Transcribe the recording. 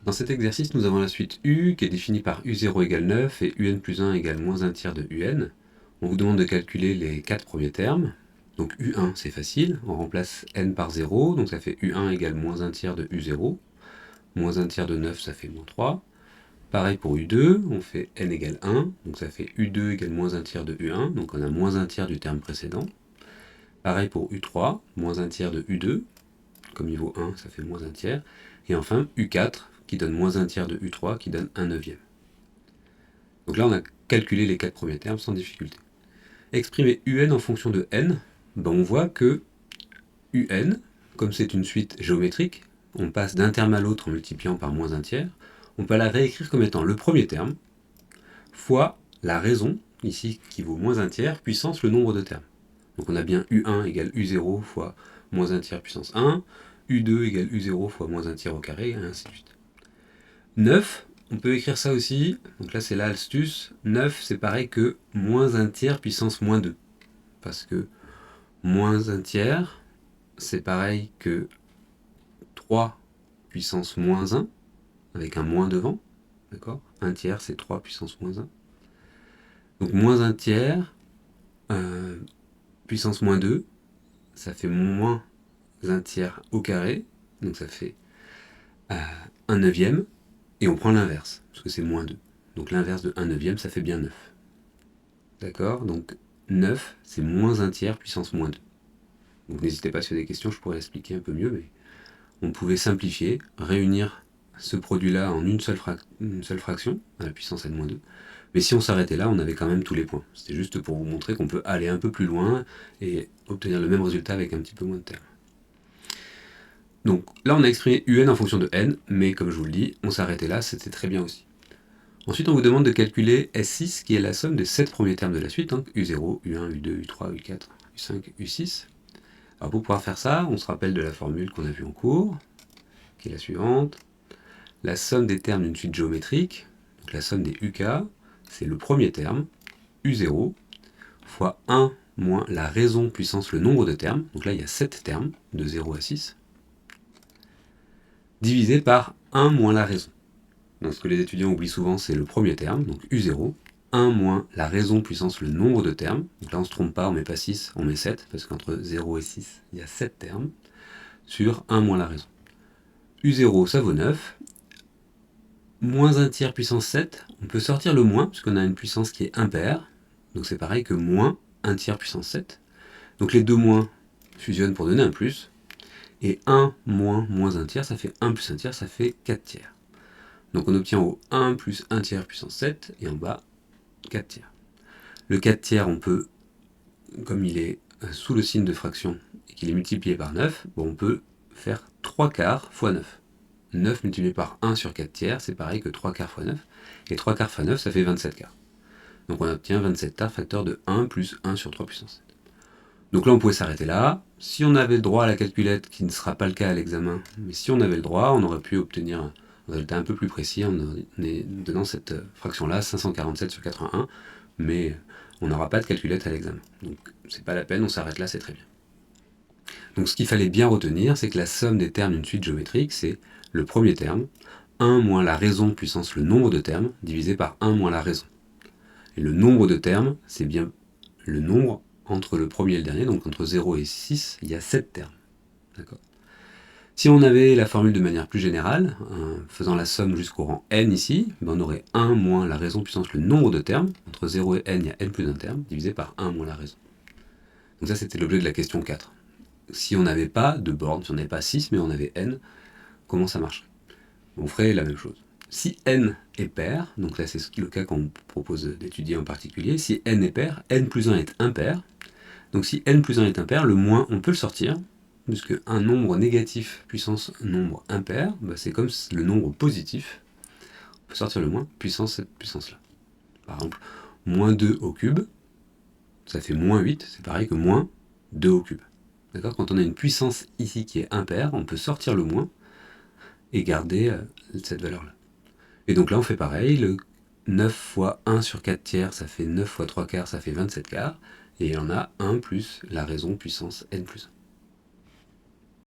Dans cet exercice, nous avons la suite U qui est définie par U0 égale 9 et UN plus 1 égale moins 1 tiers de UN. On vous demande de calculer les 4 premiers termes. Donc U1 c'est facile, on remplace N par 0, donc ça fait U1 égale moins 1 tiers de U0. Moins 1 tiers de 9 ça fait moins 3. Pareil pour U2, on fait N égale 1, donc ça fait U2 égale moins 1 tiers de U1, donc on a moins 1 tiers du terme précédent. Pareil pour U3, moins 1 tiers de U2, comme niveau 1 ça fait moins 1 tiers. Et enfin U4 qui donne moins 1 tiers de U3 qui donne 1 neuvième. Donc là on a calculé les 4 premiers termes sans difficulté. Exprimer UN en fonction de N, ben on voit que UN, comme c'est une suite géométrique, on passe d'un terme à l'autre en multipliant par moins 1 tiers, on peut la réécrire comme étant le premier terme fois la raison, ici qui vaut moins 1 tiers, puissance le nombre de termes. Donc on a bien U1 égale U0 fois moins 1 tiers puissance 1, U2 égale U0 fois moins 1 tiers au carré, et ainsi de suite. 9, on peut écrire ça aussi, donc là c'est l'astuce, 9 c'est pareil que moins 1 tiers puissance moins 2. Parce que moins 1 tiers, c'est pareil que 3 puissance moins 1, avec un moins devant, d'accord ? 1 tiers c'est 3 puissance moins 1. Donc moins 1 tiers, puissance moins 2, ça fait moins 1 tiers au carré, donc ça fait 1 neuvième, et on prend l'inverse, parce que c'est moins 2. Donc l'inverse de 1 neuvième, ça fait bien 9. D'accord ? Donc 9, c'est moins 1 tiers puissance moins 2. Donc n'hésitez pas si vous avez des questions, je pourrais l'expliquer un peu mieux, mais on pouvait simplifier, réunir ce produit-là en une seule fraction, à la puissance n-2. Mais si on s'arrêtait là, on avait quand même tous les points. C'était juste pour vous montrer qu'on peut aller un peu plus loin et obtenir le même résultat avec un petit peu moins de termes. Donc là, on a exprimé UN en fonction de n, mais comme je vous le dis, on s'arrêtait là, c'était très bien aussi. Ensuite, on vous demande de calculer S6, qui est la somme des 7 premiers termes de la suite, hein, U0, U1, U2, U3, U4, U5, U6. Alors pour pouvoir faire ça, on se rappelle de la formule qu'on a vue en cours, qui est la suivante. La somme des termes d'une suite géométrique, donc la somme des UK, c'est le premier terme, U0, fois 1 moins la raison puissance le nombre de termes, donc là il y a 7 termes, de 0 à 6, divisé par 1 moins la raison. Donc ce que les étudiants oublient souvent, c'est le premier terme, donc U0, 1 moins la raison puissance le nombre de termes, donc là on ne se trompe pas, on met pas 6, on met 7, parce qu'entre 0 et 6, il y a 7 termes, sur 1 moins la raison. U0, ça vaut 9, moins 1 tiers puissance 7, on peut sortir le moins, puisqu'on a une puissance qui est impaire, donc c'est pareil que moins 1 tiers puissance 7. Donc les deux moins fusionnent pour donner un plus, et 1 moins moins 1 tiers, ça fait 1 plus 1 tiers, ça fait 4 tiers. Donc on obtient au 1 plus 1 tiers puissance 7, et en bas, 4 tiers. Le 4 tiers, on peut, comme il est sous le signe de fraction, et qu'il est multiplié par 9, bon, on peut faire 3 quarts fois 9. 9 multiplié par 1 sur 4 tiers, c'est pareil que 3 quarts fois 9. Et 3 quarts fois 9, ça fait 27 quarts. Donc on obtient 27 quarts facteur de 1 plus 1 sur 3 puissance 7. Donc là, on pouvait s'arrêter là. Si on avait le droit à la calculette, qui ne sera pas le cas à l'examen, mais si on avait le droit, on aurait pu obtenir un résultat un peu plus précis en donnant cette fraction-là, 547 sur 81, mais on n'aura pas de calculette à l'examen. Donc c'est pas la peine, on s'arrête là, c'est très bien. Donc ce qu'il fallait bien retenir, c'est que la somme des termes d'une suite géométrique, c'est le premier terme, 1 moins la raison puissance le nombre de termes, divisé par 1 moins la raison. Et le nombre de termes, c'est bien le nombre entre le premier et le dernier, donc entre 0 et 6, il y a 7 termes. D'accord ? Si on avait la formule de manière plus générale, faisant la somme jusqu'au rang n ici, ben on aurait 1 moins la raison puissance le nombre de termes, entre 0 et n, il y a n plus 1 terme, divisé par 1 moins la raison. Donc ça, c'était l'objet de la question 4. Si on n'avait pas de borne, si on n'avait pas 6, mais on avait n, comment ça marcherait ? On ferait la même chose. Si n est pair, donc là c'est le cas qu'on propose d'étudier en particulier, si n est pair, n plus 1 est impair. Donc si n plus 1 est impair, le moins on peut le sortir, puisque un nombre négatif puissance nombre impair, bah c'est comme le nombre positif. On peut sortir le moins puissance cette puissance-là. Par exemple, moins 2 au cube, ça fait moins 8, c'est pareil que moins 2 au cube. D'accord ? Quand on a une puissance ici qui est impaire, on peut sortir le moins et garder cette valeur-là. Et donc là, on fait pareil, le 9 fois 1 sur 4 tiers, ça fait 9 fois 3 quarts, ça fait 27 quarts, et il y en a 1 plus la raison puissance n plus 1.